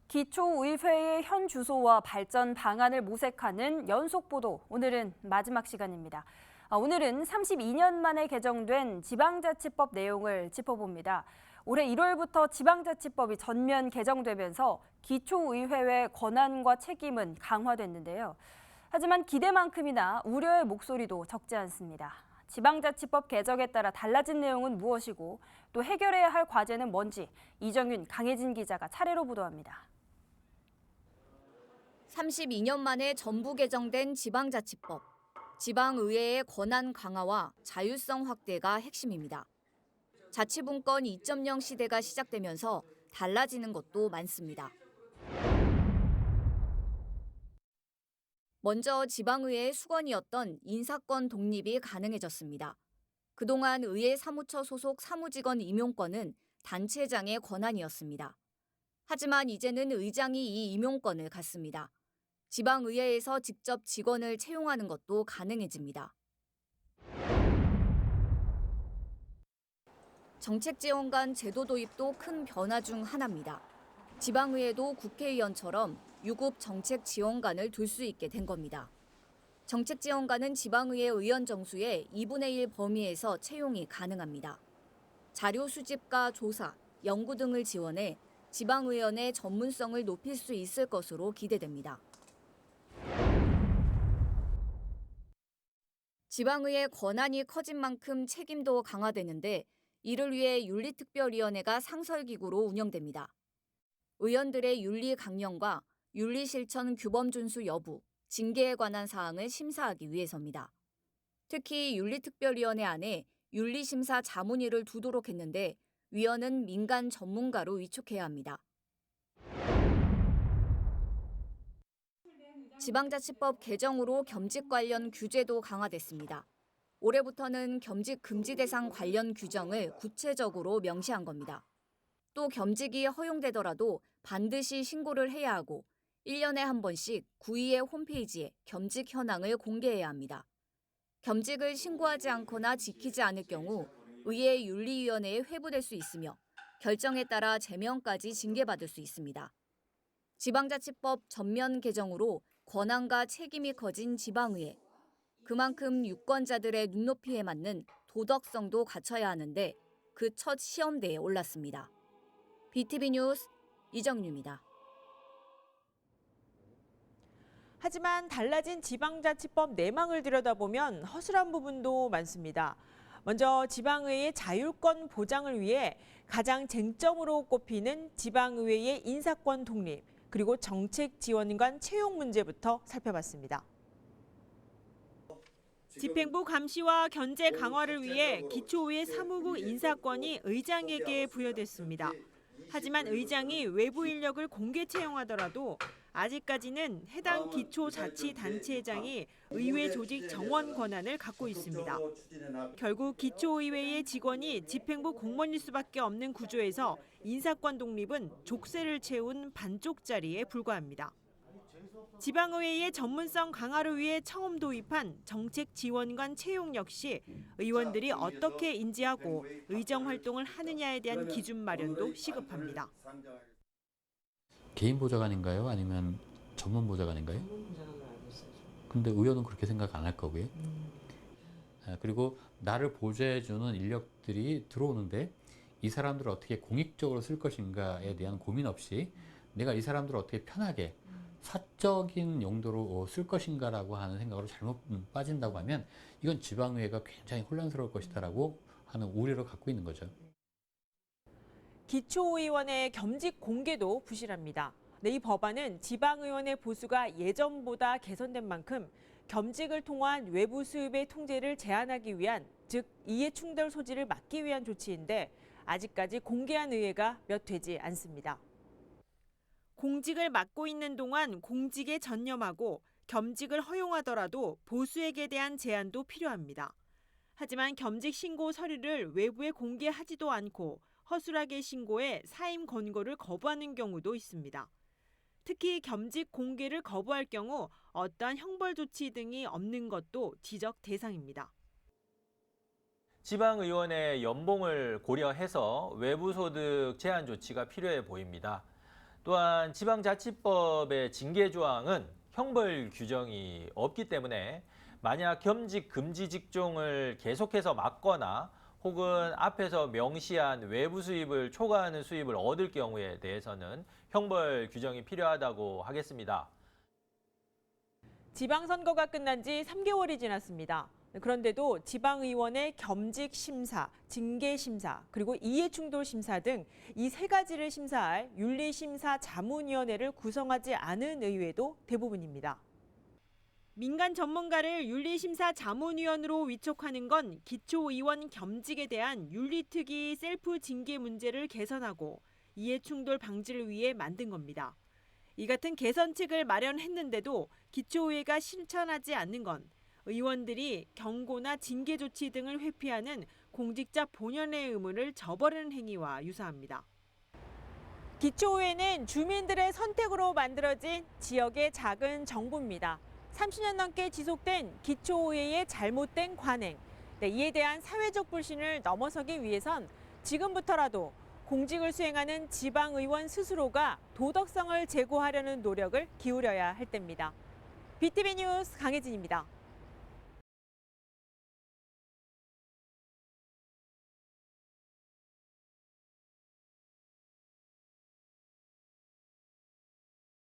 기초의회의 현 주소와 발전 방안을 모색하는 연속 보도, 오늘은 마지막 시간입니다. 오늘은 32년 만에 개정된 지방자치법 내용을 짚어봅니다. 올해 1월부터 지방자치법이 전면 개정되면서 기초의회의 권한과 책임은 강화됐는데요. 하지만 기대만큼이나 우려의 목소리도 적지 않습니다. 지방자치법 개정에 따라 달라진 내용은 무엇이고 또 해결해야 할 과제는 뭔지 이정윤, 강혜진 기자가 차례로 보도합니다. 32년 만에 전부 개정된 지방자치법. 지방의회의 권한 강화와 자율성 확대가 핵심입니다. 자치분권 2.0 시대가 시작되면서 달라지는 것도 많습니다. 먼저 지방의회의 수건이었던 인사권 독립이 가능해졌습니다. 그동안 의회 사무처 소속 사무직원 임용권은 단체장의 권한이었습니다. 하지만 이제는 의장이 이 임용권을 갖습니다. 지방의회에서 직접 직원을 채용하는 것도 가능해집니다. 정책지원관 제도 도입도 큰 변화 중 하나입니다. 지방의회도 국회의원처럼 유급 정책지원관을 둘 수 있게 된 겁니다. 정책지원관은 지방의회 의원 정수의 2분의 1 범위에서 채용이 가능합니다. 자료 수집과 조사, 연구 등을 지원해 지방의원의 전문성을 높일 수 있을 것으로 기대됩니다. 지방의회 권한이 커진 만큼 책임도 강화되는데 이를 위해 윤리특별위원회가 상설기구로 운영됩니다. 의원들의 윤리 강령과 윤리 실천 규범 준수 여부, 징계에 관한 사항을 심사하기 위해서입니다. 특히 윤리특별위원회 안에 윤리심사 자문위를 두도록 했는데 위원은 민간 전문가로 위촉해야 합니다. 지방자치법 개정으로 겸직 관련 규제도 강화됐습니다. 올해부터는 겸직 금지 대상 관련 규정을 구체적으로 명시한 겁니다. 또 겸직이 허용되더라도 반드시 신고를 해야 하고 1년에 한 번씩 구의회 홈페이지에 겸직 현황을 공개해야 합니다. 겸직을 신고하지 않거나 지키지 않을 경우 의회 윤리위원회에 회부될 수 있으며 결정에 따라 제명까지 징계받을 수 있습니다. 지방자치법 전면 개정으로 권한과 책임이 커진 지방의회. 그만큼 유권자들의 눈높이에 맞는 도덕성도 갖춰야 하는데 그 첫 시험대에 올랐습니다. BTV 뉴스 이정유입니다. 하지만 달라진 지방자치법 내막을 들여다보면 허술한 부분도 많습니다. 먼저 지방의회의 자율권 보장을 위해 가장 쟁점으로 꼽히는 지방의회의 인사권 독립, 그리고 정책지원관 채용 문제부터 살펴봤습니다. 집행부 감시와 견제 강화를 위해 기초의회 사무국 인사권이 의장에게 부여됐습니다. 하지만 의장이 외부 인력을 공개 채용하더라도 아직까지는 해당 기초자치단체장이 의회 조직 정원 권한을 갖고 있습니다. 결국 기초의회의 직원이 집행부 공무원일 수밖에 없는 구조에서 인사권 독립은 족쇄를 채운 반쪽짜리에 불과합니다. 지방의회의 전문성 강화를 위해 처음 도입한 정책지원관 채용 역시 의원들이 어떻게 인지하고 의정 활동을 하느냐에 대한 기준 마련도 시급합니다. 개인 보좌관인가요? 아니면 전문 보좌관인가요? 전문 보좌관으로 알고 있어요. 근데 의원은 그렇게 생각 안 할 거고요. 그리고 나를 보좌해주는 인력들이 들어오는데 이 사람들을 어떻게 공익적으로 쓸 것인가에 대한 고민 없이 내가 이 사람들을 어떻게 편하게 사적인 용도로 쓸 것인가라고 하는 생각으로 잘못 빠진다고 하면 이건 지방의회가 굉장히 혼란스러울 것이다라고 하는 우려를 갖고 있는 거죠. 기초의원의 겸직 공개도 부실합니다. 이 법안은 지방의원의 보수가 예전보다 개선된 만큼 겸직을 통한 외부 수입의 통제를 제한하기 위한, 즉 이해충돌 소지를 막기 위한 조치인데 아직까지 공개한 의회가 몇 되지 않습니다. 공직을 맡고 있는 동안 공직에 전념하고 겸직을 허용하더라도 보수액에 대한 제한도 필요합니다. 하지만 겸직 신고 서류를 외부에 공개하지도 않고 허술하게 신고해 사임 권고를 거부하는 경우도 있습니다. 특히 겸직 공개를 거부할 경우 어떠한 형벌 조치 등이 없는 것도 지적 대상입니다. 지방의원의 연봉을 고려해서 외부 소득 제한 조치가 필요해 보입니다. 또한 지방자치법의 징계 조항은 형벌 규정이 없기 때문에 만약 겸직 금지 직종을 계속해서 막거나 혹은 앞에서 명시한 외부 수입을 초과하는 수입을 얻을 경우에 대해서는 형벌 규정이 필요하다고 하겠습니다. 지방선거가 끝난 지 3개월이 지났습니다. 그런데도 지방의원의 겸직 심사, 징계 심사, 그리고 이해충돌 심사 등 이 세 가지를 심사할 윤리심사자문위원회를 구성하지 않은 의회도 대부분입니다. 민간 전문가를 윤리심사자문위원으로 위촉하는 건 기초의원 겸직에 대한 윤리특위 셀프 징계 문제를 개선하고 이해충돌 방지를 위해 만든 겁니다. 이 같은 개선책을 마련했는데도 기초의회가 실천하지 않는 건 의원들이 경고나 징계 조치 등을 회피하는 공직자 본연의 의무를 저버리는 행위와 유사합니다. 기초의회는 주민들의 선택으로 만들어진 지역의 작은 정부입니다. 30년 넘게 지속된 기초의회의 잘못된 관행, 이에 대한 사회적 불신을 넘어서기 위해선 지금부터라도 공직을 수행하는 지방의원 스스로가 도덕성을 제고하려는 노력을 기울여야 할 때입니다. BTV 뉴스 강혜진입니다.